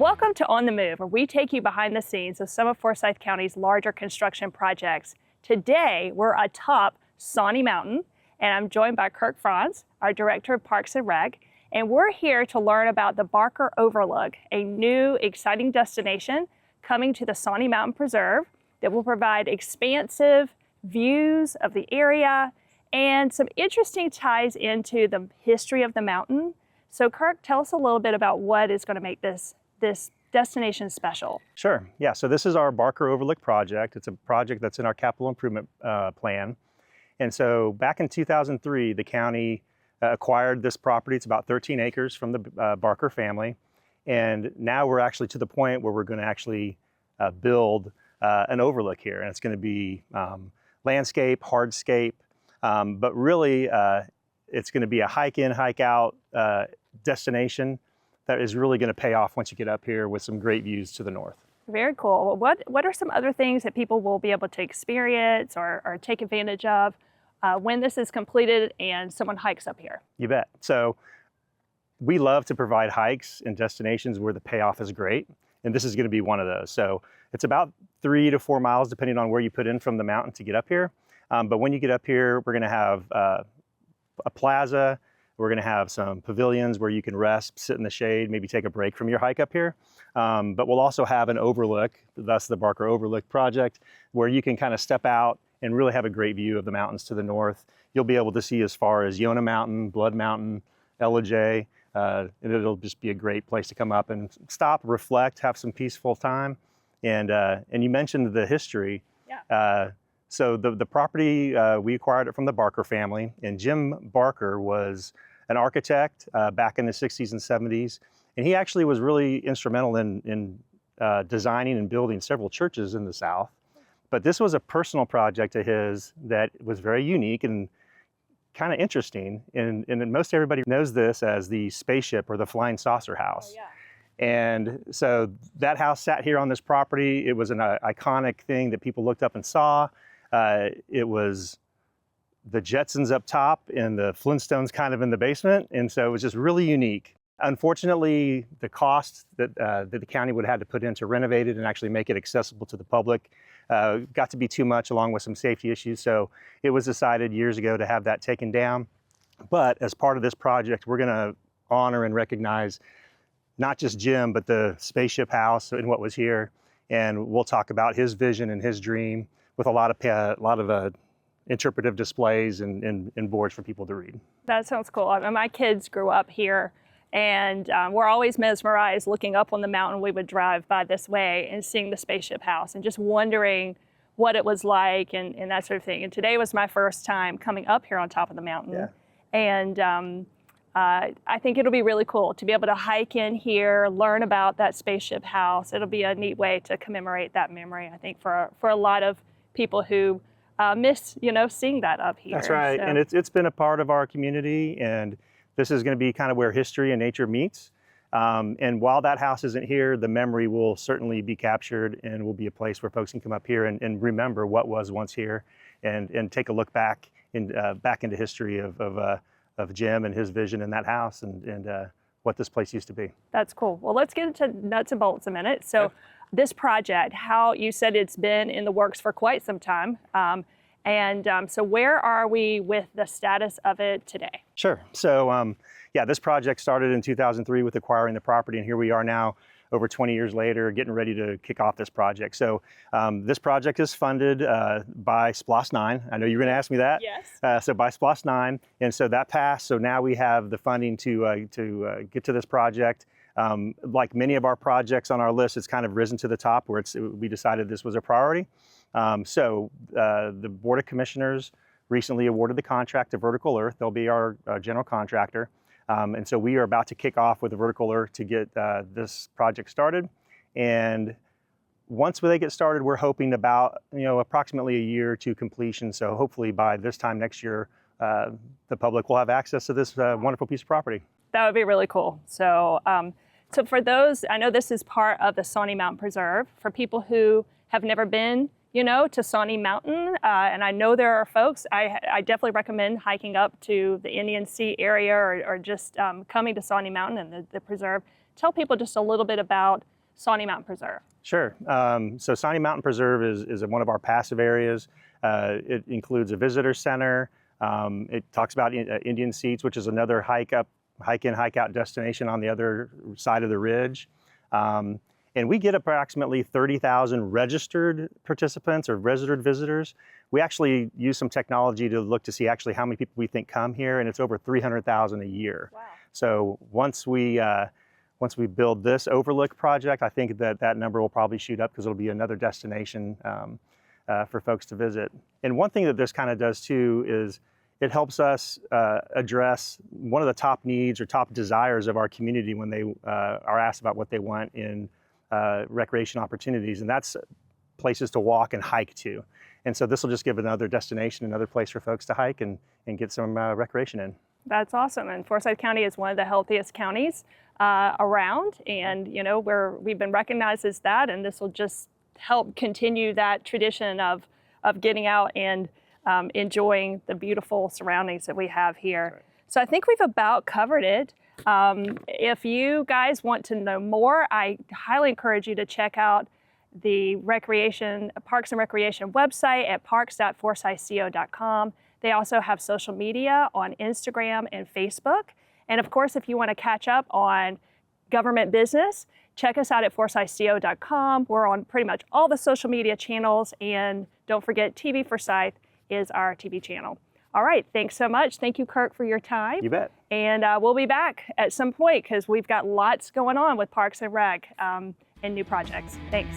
Welcome to On the Move, where we take you behind the scenes of some of Forsyth County's larger construction projects. Today, we're atop Sawnee Mountain, and I'm joined by Kirk Franz, our Director of Parks and Rec, and we're here to learn about the Barker Overlook, a new, exciting destination coming to the Sawnee Mountain Preserve that will provide expansive views of the area and some interesting ties into the history of the mountain. So Kirk, tell us a little bit about what is going to make this destination special. Sure, yeah, so this is our Barker Overlook project. It's a project that's in our capital improvement plan. And so back in 2003, the county acquired this property. It's about 13 acres from the Barker family. And now we're actually to the point where we're going to actually build an overlook here. And it's going to be landscape, hardscape, but really it's going to be a hike in, hike out destination that is really going to pay off once you get up here with some great views to the north. Very cool. What are some other things that people will be able to experience or take advantage of when this is completed and someone hikes up here? You bet. So we love to provide hikes and destinations where the payoff is great, and this is going to be one of those. So it's about 3 to 4 miles depending on where you put in from the mountain to get up here. But when you get up here, we're going to have a plaza. We're going to have some pavilions where you can rest, sit in the shade, maybe take a break from your hike up here. But we'll also have an overlook, thus the Barker Overlook project, where you can kind of step out and really have a great view of the mountains to the north. You'll be able to see as far as Yonah Mountain, Blood Mountain, LJ, and it'll just be a great place to come up and stop, reflect, have some peaceful time. And you mentioned the history. Yeah. So the property, we acquired it from the Barker family, and Jim Barker was an architect back in the 60s and 70s. And he actually was really instrumental in designing and building several churches in the South. But this was a personal project of his that was very unique and kind of interesting. And most everybody knows this as the spaceship or the flying saucer house. Oh, yeah. And so that house sat here on this property. It was an iconic thing that people looked up and saw. It was the Jetsons up top and the Flintstones kind of in the basement. And so it was just really unique. Unfortunately, the cost that the county would have had to put in to renovate it and actually make it accessible to the public got to be too much, along with some safety issues. So it was decided years ago to have that taken down. But as part of this project, we're going to honor and recognize not just Jim, but the spaceship house and what was here. And we'll talk about his vision and his dream with a lot of interpretive displays and boards for people to read. That sounds cool. I mean, my kids grew up here, and we're always mesmerized looking up on the mountain. We would drive by this way and seeing the spaceship house and just wondering what it was like and that sort of thing. And today was my first time coming up here on top of the mountain. Yeah. And I think it'll be really cool to be able to hike in here, learn about that spaceship house. It'll be a neat way to commemorate that memory, I think, for a lot of people who miss, seeing that up here. That's right, so. And it's been a part of our community, and this is going to be kind of where history and nature meets. And while that house isn't here, the memory will certainly be captured and will be a place where folks can come up here and remember what was once here and take a look back into history of Jim and his vision in that house and what this place used to be. That's cool. Well, let's get into nuts and bolts a minute. So. Okay. This project, how you said it's been in the works for quite some time. So where are we with the status of it today? Sure. So yeah, this project started in 2003 with acquiring the property, and here we are now over 20 years later getting ready to kick off this project. So this project is funded by SPLOST 9. I know you're going to ask me that. Yes. So by SPLOST 9, and so that passed. So now we have the funding to get to this project. Like many of our projects on our list, it's kind of risen to the top where we decided this was a priority. So the Board of Commissioners recently awarded the contract to Vertical Earth. They'll be our general contractor. And so we are about to kick off with the Vertical Earth to get this project started. And once they get started, we're hoping about approximately a year to completion. So hopefully by this time next year, the public will have access to this wonderful piece of property. That would be really cool. So, so for those, I know this is part of the Sawnee Mountain Preserve. For people who have never been, to Sawnee Mountain, and I know there are folks, I definitely recommend hiking up to the Indian Sea area or just coming to Sawnee Mountain and the preserve. Tell people just a little bit about Sawnee Mountain Preserve? Sure. So Sawnee Mountain Preserve is one of our passive areas. It includes a visitor center. It talks about Indian Seats, which is another hike in, hike out destination on the other side of the ridge. And we get approximately 30,000 registered participants or registered visitors. We actually use some technology to look to see actually how many people we think come here, and it's over 300,000 a year. Wow. So once we build this overlook project, I think that number will probably shoot up because it'll be another destination for folks to visit. And one thing that this kind of does too is it helps us address one of the top needs or top desires of our community when they are asked about what they want in recreation opportunities, and that's places to walk and hike to. And so this will just give another destination, another place for folks to hike and get some recreation in. That's awesome. And Forsyth County is one of the healthiest counties around, and we've been recognized as that, and this will just help continue that tradition of getting out and enjoying the beautiful surroundings that we have here. Right. So I think we've about covered it. If you guys want to know more, I highly encourage you to check out the Parks and Recreation website at parks.forsythco.com. They also have social media on Instagram and Facebook. And of course, if you want to catch up on government business, check us out at forsythco.com. We're on pretty much all the social media channels. And don't forget, TV Forsyth is our TV channel. All right, thanks so much. Thank you, Kirk, for your time. You bet. And we'll be back at some point because we've got lots going on with Parks and Rec and new projects. Thanks.